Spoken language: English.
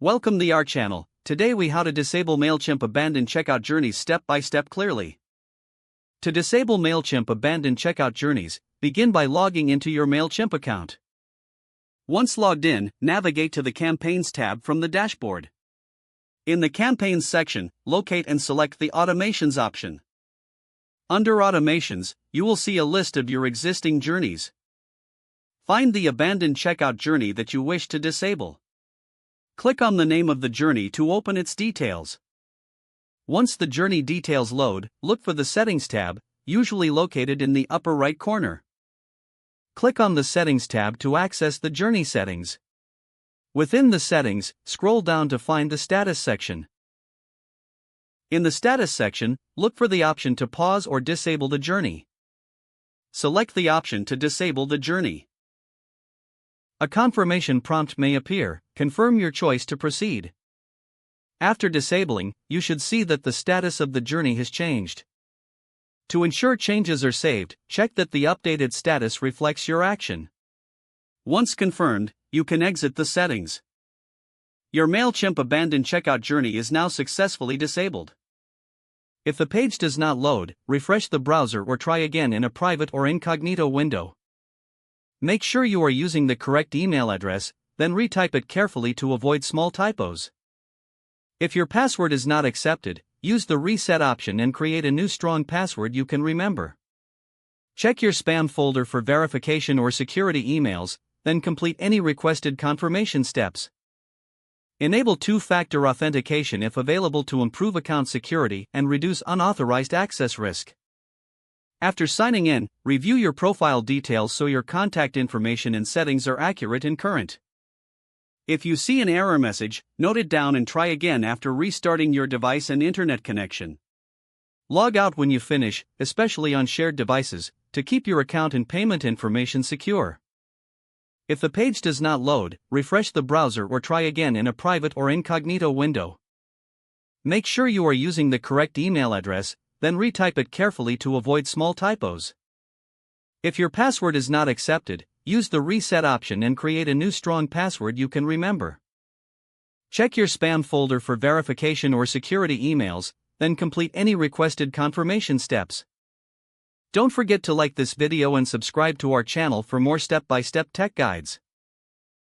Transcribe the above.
Welcome to our channel. Today we how to disable Mailchimp abandoned checkout journeys step by step clearly. To disable Mailchimp abandoned checkout journeys, begin by logging into your Mailchimp account. Once logged in, navigate to the Campaigns tab from the dashboard. In the Campaigns section, locate and select the Automations option. Under Automations, you will see a list of your existing journeys. Find the abandoned checkout journey that you wish to disable. Click on the name of the journey to open its details. Once the journey details load, look for the Settings tab, usually located in the upper right corner. Click on the Settings tab to access the journey settings. Within the settings, scroll down to find the Status section. In the Status section, look for the option to pause or disable the journey. Select the option to disable the journey. A confirmation prompt may appear. Confirm your choice to proceed. After disabling, you should see that the status of the journey has changed. To ensure changes are saved, check that the updated status reflects your action. Once confirmed, you can exit the settings. Your Mailchimp abandoned checkout journey is now successfully disabled. If the page does not load, refresh the browser or try again in a private or incognito window. Make sure you are using the correct email address, then retype it carefully to avoid small typos. If your password is not accepted, use the reset option and create a new strong password you can remember. Check your spam folder for verification or security emails, then complete any requested confirmation steps. Enable two-factor authentication if available to improve account security and reduce unauthorized access risk. After signing in, review your profile details so your contact information and settings are accurate and current. If you see an error message, note it down and try again after restarting your device and internet connection. Log out when you finish, especially on shared devices, to keep your account and payment information secure. If the page does not load, refresh the browser or try again in a private or incognito window. Make sure you are using the correct email address, then retype it carefully to avoid small typos. If your password is not accepted, use the reset option and create a new strong password you can remember. Check your spam folder for verification or security emails, then complete any requested confirmation steps. Don't forget to like this video and subscribe to our channel for more step-by-step tech guides.